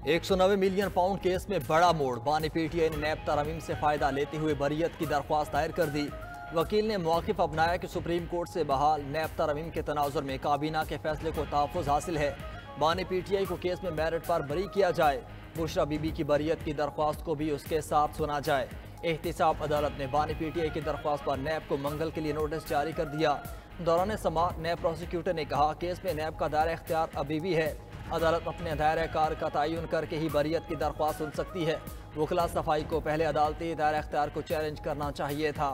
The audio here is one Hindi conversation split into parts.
190 मिलियन पाउंड केस में बड़ा मोड़। बानी पीटीआई ने नैब तरमीम से फायदा लेते हुए बरियत की दरख्वास्त दायर कर दी। वकील ने मौक़िफ़ अपनाया कि सुप्रीम कोर्ट से बहाल नैब तरमीम के तनाजुर में काबीना के फैसले को तहफ़्फ़ुज़ हासिल है। बानी पीटीआई को केस में मेरिट पर बरी किया जाए। बुशरा बीबी की बरियत की दरख्वास्त को भी उसके साथ सुना जाए। एहतिसाब अदालत ने बानी पीटीआई की दरख्वास्त पर नैब को मंगल के लिए नोटिस जारी कर दिया। दौरान समाअत नैब प्रोसिक्यूटर ने कहा केस में नैब का दायरा इख्तियार अभी भी है। अदालत अपने दायरा कार का तयन करके ही बरियत की दरख्वास्त सुन सकती है। वकला सफाई को पहले अदालती दायरा इख्तियार को चैलेंज करना चाहिए था।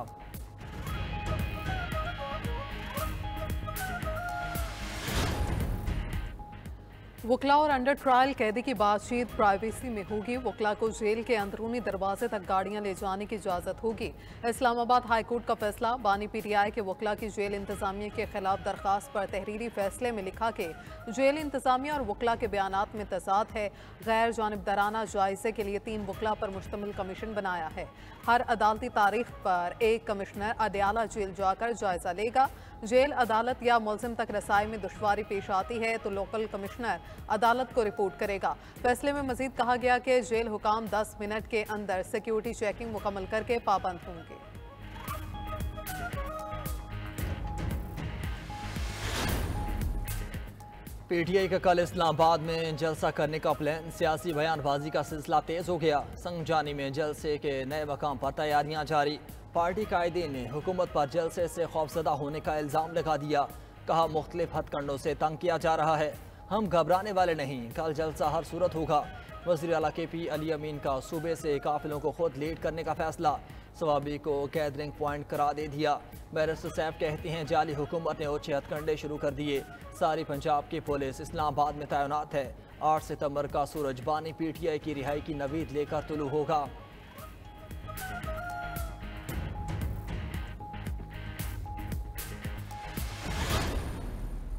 वकला और अंडर ट्रायल कैदी की बातचीत प्राइवेसी में होगी। वकला को जेल के अंदरूनी दरवाजे तक गाड़ियां ले जाने की इजाजत होगी। इस्लामाबाद हाई कोर्ट का फैसला। बानी पीटीआई के वकला की जेल इंतजामिया के खिलाफ दरखास्त पर तहरीरी फैसले में लिखा कि जेल इंतजामिया और वकला के बयानात में तजाद है। गैर जानिबदाराना जायजे के लिए 3 वकला पर मुश्तमिल कमीशन बनाया है। हर अदालती तारीख पर एक कमिश्नर अडयाला जेल जाकर जायजा लेगा। जेल अदालत या मुलजिम तक रसाई में दुश्वारी पेश आती है तो लोकल कमिश्नर अदालत को रिपोर्ट करेगा। फैसले में मजीद कहा गया कि जेल हुकाम 10 मिनट के अंदर सिक्योरिटी चेकिंग मुकम्मल करके पाबंद होंगे। पीटीआई का कल इस्लामाबाद में जलसा करने का प्लान। सियासी बयानबाजी का सिलसिला तेज हो गया। संगजानी में जलसे के नए मकाम पर तैयारियां जारी। पार्टी कायदीन ने हुकूमत पर जलसे से खौफजदा होने का इल्ज़ाम लगा दिया। कहा मुख्तलिफ हथकंडों से तंग किया जा रहा है, हम घबराने वाले नहीं, कल जलसा हर सूरत होगा। वज़ीर आला KP अली अमीन का सूबे से काफिलों को खुद लीड करने का फैसला। सवाबी को गैदरिंग पॉइंट करार दे दिया। बैरिस्टर सैफ कहते हैं जाली हुकूमत ने ओछे हथकंडे शुरू कर दिए। सारी पंजाब की पुलिस इस्लामाबाद में तैनात है। 8 सितंबर का सूरज बानी पीटीआई की रिहाई की नवीद लेकर तुलू होगा।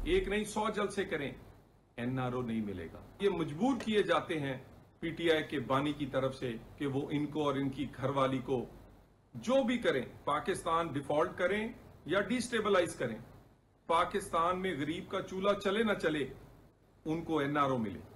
एक नहीं 100 जलसे करें, NRO नहीं मिलेगा। ये मजबूर किए जाते हैं पीटीआई के बानी की तरफ से कि वो इनको और इनकी घरवाली को जो भी करें, पाकिस्तान डिफॉल्ट करें या डिस्टेबलाइज करें, पाकिस्तान में गरीब का चूल्हा चले ना चले, उनको NRO मिले।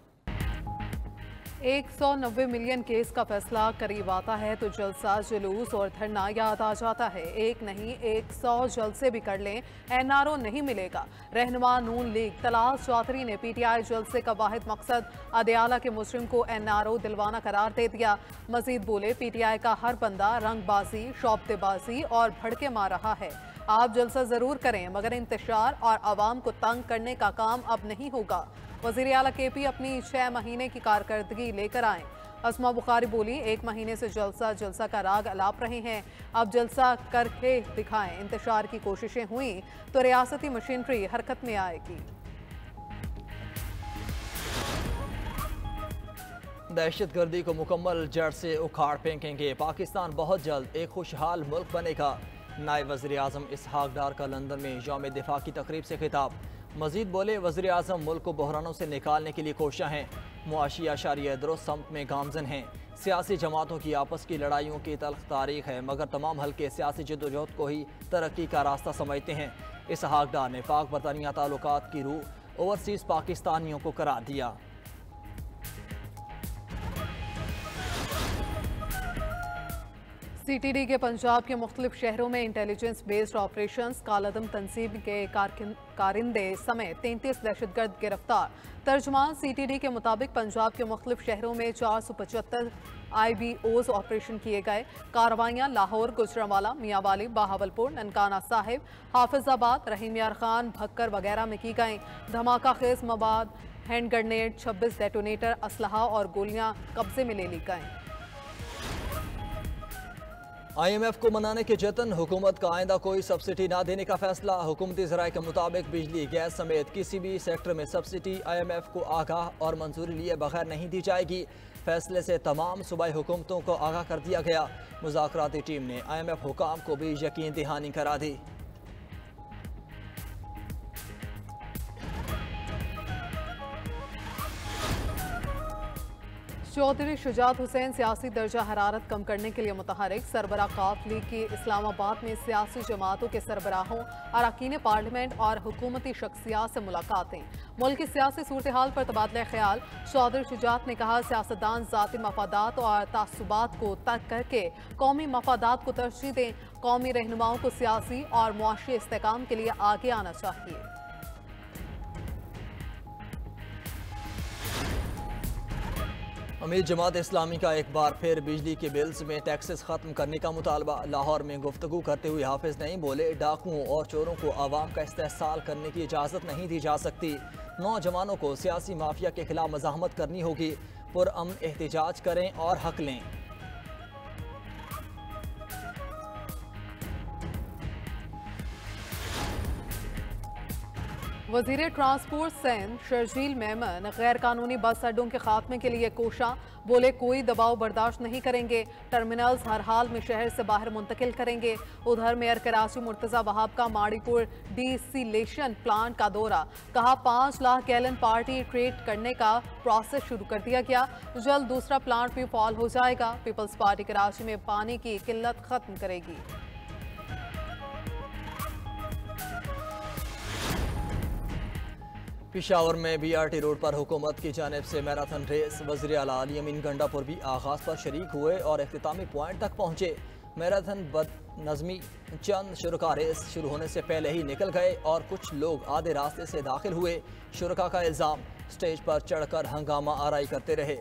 190 मिलियन केस का फैसला करीब आता है तो जलसा, जुलूस और धरना याद आ जाता है। एक नहीं 100 जलसे भी कर लें, NRO नहीं मिलेगा। रहनुमा नून लीग तलाश चौधरी ने पीटीआई जलसे का वाहिद मकसद अडयाला के मुजरिम को NRO दिलवाना करार दे दिया। मजीद बोले पीटीआई का हर बंदा रंगबाजी, शौबतेबाजी और भड़के मार रहा है। आप जलसा जरूर करें मगर इंतशार और आवाम को तंग करने का काम अब नहीं होगा। वज़ीर आला KP अपनी 6 महीने की कारकर्दगी लेकर आएं। अस्मा बुखारी बोली 1 महीने से जलसा का राग अलाप रहे हैं, अब जलसा करके दिखाएं। इंतशार की कोशिशें हुई तो रियासती मशीनरी हरकत में आएगी। दहशतगर्दी को मुकम्मल जड़ से उखाड़ फेंकेंगे। पाकिस्तान बहुत जल्द एक खुशहाल मुल्क बनेगा। नायब वज़ीर आज़म इसहाक डार का लंदन में यौम दिफा की तकरीब से खिताब। मजीद बोले वज़ीर आज़म मुल्क को बहरानों से निकालने के लिए कोशिश हैं। मुआशी अशारिया दुरुस्त समत में गामजन हैं। सियासी जमातों की आपस की लड़ाइयों की तल्ख तारीख है मगर तमाम हल्के सियासी जदोजहद को ही तरक्की का रास्ता समझते हैं। इसहाक डार ने पाक बरतानिया ताल्लुकात की रूह ओवरसीज़ पाकिस्तानियों को करार दिया। CTD के पंजाब के मुख्तलिफ शहरों में इंटेलिजेंस बेस्ड ऑपरेशंस, कालादम तंजीम के कारिंदे समेत 33 दहशतगर्द गिरफ्तार। तर्जुमान CTD के मुताबिक पंजाब के मुख्तलिफ शहरों में 475 IBOs ऑपरेशन किए गए। कार्रवाइयाँ लाहौर, गुजरांवाला, मियांवाली, बहावलपुर, ननकाना साहिब, हाफिजाबाद, रहीम यार खान, भक्कर वगैरह में की गई। धमाका खेज मवाद, हैंड ग्रेनेड, 26 डेटोनेटर, असलहा और गोलियां कब्जे में ले ली गई। IMF को मनाने के जतन, हुकूमत का आइंदा कोई सब्सिडी ना देने का फैसला। हुकूमती ज़राए के मुताबिक बिजली, गैस समेत किसी भी सेक्टर में सब्सिडी IMF को आगाह और मंजूरी लिए बगैर नहीं दी जाएगी। फैसले से तमाम सूबाई हुकूमतों को आगाह कर दिया गया। मुज़ाकराती टीम ने IMF हुकाम को भी यकीन दहानी करा दी। चौधरी शुजात हुसैन सियासी दर्जा हरारत कम करने के लिए मुतहरिक। सरबराह काफ लीग की इस्लामाबाद में सियासी जमातों के सरबराहों, अरकान पार्लियामेंट और हुकूमती शख्सियात से मुलाकातें। मुल्क की सियासी सूरत हाल पर तबादला ख्याल। चौधरी शुजात ने कहा, सियासतदान ज़ाती मफादात और तासुबात को तर्क करके कौमी मफादात को तरजीह दें। कौमी रहनुमाओं को सियासी और मुआशी इस्तेकाम के लिए आगे आना चाहिए। अमीर जमात इस्लामी का एक बार फिर बिजली के बिल्स में टैक्सेस खत्म करने का मुतालबा। लाहौर में गुफ्तगू करते हुए हाफिज नईम बोले, डाकुओं और चोरों को आवाम का इस्तेहसाल करने की इजाज़त नहीं दी जा सकती। नौजवानों को सियासी माफिया के खिलाफ मज़ाहमत करनी होगी। पुरअमन एहतजाज करें और हक लें। वज़ीर ट्रांसपोर्ट सिंध शर्जील मेमन गैर कानूनी बस अड्डों के खात्मे के लिए कोशा। बोले, कोई दबाव बर्दाश्त नहीं करेंगे। टर्मिनल्स हर हाल में शहर से बाहर मुंतकिल करेंगे। उधर मेयर कराची मुर्तज़ा वहाब का माड़ीपुर डिसिलेशन प्लांट का दौरा। कहा, 5 लाख गैलन पार्टी ट्रीट करने का प्रोसेस शुरू कर दिया गया। जल्द दूसरा प्लांट भी फॉल हो जाएगा। पीपल्स पार्टी कराची में पानी की किल्लत खत्म करेगी। पिशावर में BRT रोड पर हुकूमत की जानिब से मैराथन रेस। वज़ीर आला अली अमीन गंडापुर भी आगाज़ पर शरीक हुए और इख्तितामी पॉइंट तक पहुँचे। मैराथन बदनज़मी चंद शुरका रेस शुरू होने से पहले ही निकल गए और कुछ लोग आधे रास्ते से दाखिल हुए। शुरका का इल्ज़ाम, स्टेज पर चढ़कर हंगामा आराई करते रहे।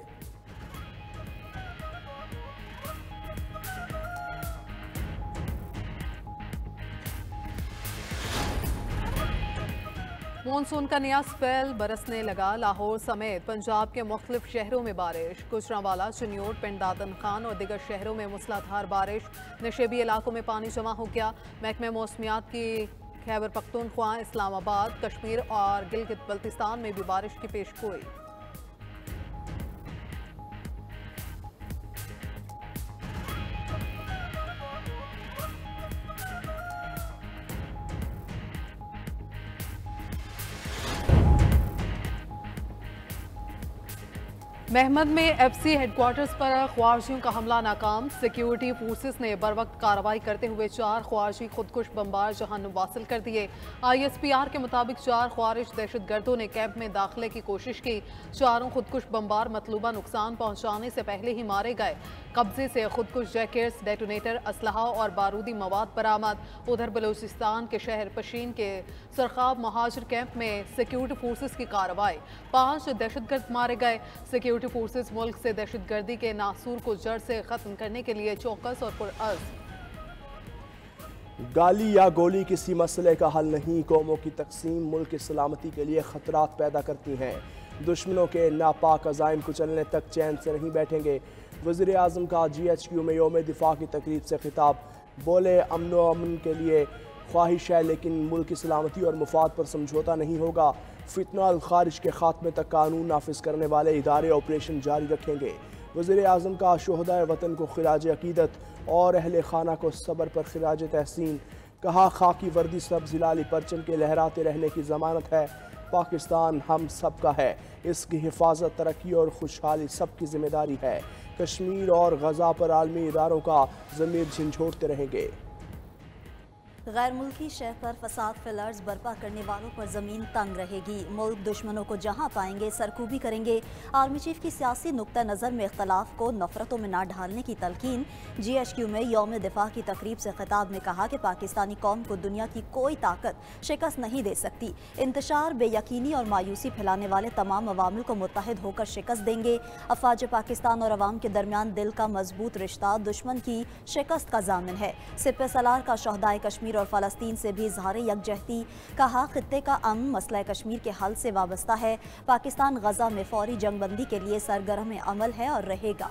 मानसून का नया स्पेल बरसने लगा। लाहौर समेत पंजाब के मुख्तलिफ शहरों में बारिश। गुजरांवाला, चिन्योट, पिंड दादन खान और दीगर शहरों में मूसलाधार बारिश। नशेबी इलाकों में पानी जमा हो गया। महकमे मौसमियात की खैबर पख्तूनख्वा, इस्लामाबाद, कश्मीर और गिलगित बल्तिस्तान में भी बारिश की पेशगोई। महमद में FC हेडक्वार्टर्स पर ख्वारजियों का हमला नाकाम। सिक्योरिटी फोर्सेस ने बरवक्त कार्रवाई करते हुए 4 ख्वारजी खुदकुश बमबार जहन्नुम वासिल कर दिए। ISPR के मुताबिक 4 ख्वारिज दहशतगर्दों ने कैंप में दाखिले की कोशिश की। चारों खुदकुश बमबार मतलूबा नुकसान पहुंचाने से पहले ही मारे गए। कब्जे से खुदकुश जैकेट्स, डेटोनेटर, असलहा और बारूदी मवाद बरामद। उधर बलूचिस्तान के शहर पशीन के सरखाब महाजर कैंप में सिक्योरिटी फोर्सेस की कार्रवाई। 5 दहशतगर्द मारे गए। सिक्योरिटी फोर्सेस मुल्क से दहशतगर्दी के नासूर को जड़ से खत्म करने के लिए चौकस और पुरअज़्म। गाली या गोली किसी मसले का हल नहीं। कौमों की तकसीम मुल्क की सलामती के लिए खतरात पैदा करती हैं। दुश्मनों के नापाक अज़ाइम कुचलने तक चैन से नहीं बैठेंगे। वज़ीर आज़म का GHQ में यौम दिफा की तकरीब से खिताब। बोले, अमन के लिए ख्वाहिश है लेकिन मुल्क की सलामती और मुफाद पर समझौता नहीं होगा। फितना और खारिज के खात्मे तक कानून नाफिज करने वाले इदारे ऑपरेशन जारी रखेंगे। वज़ीर आज़म का शुहदाए वतन को खिराज अकीदत और अहले खाना को सब्र पर खिराज तहसीन। कहा, खाकी वर्दी सब्ज़ हिलाली परचम के लहराते रहने की ज़मानत है। पाकिस्तान हम सब का है। इसकी हिफाजत, तरक्की और खुशहाली सबकी जिम्मेदारी है। कश्मीर और गजा पर आलमी इदारों का ज़मीर झंझोड़ते रहेंगे। गैर मुल्की शहर पर फसाद फैलार्स बर्पा करने वालों पर ज़मीन तंग रहेगी। मुल्क दुश्मनों को जहां पाएंगे सरकूबी करेंगे। आर्मी चीफ की सियासी नुक्ता नज़र में इख्तलाफ को नफरतों में ना ढालने की तलकीन। GHQ में यौम दिफा की तकरीब से खिताब में कहा कि पाकिस्तानी कौम को दुनिया की कोई ताकत शिकस्त नहीं दे सकती। इंतशार, बेयकीनी और मायूसी फैलाने वाले तमाम अवामिल को मुत्तहिद होकर शिकस्त देंगे। अफवाज पाकिस्तान और अवाम के दरमियान दिल का मजबूत रिश्ता दुश्मन की शिकस्त का जामिन है। सिपह सलार का शहदाए कश्मीर और फ़लस्तीन से भी इज़हार यकजहती। कहा, खित्ते का अमन मसला कश्मीर के हल से वाबस्ता है। पाकिस्तान गजा में फौरी जंगबंदी के लिए सरगर्म अमल है और रहेगा।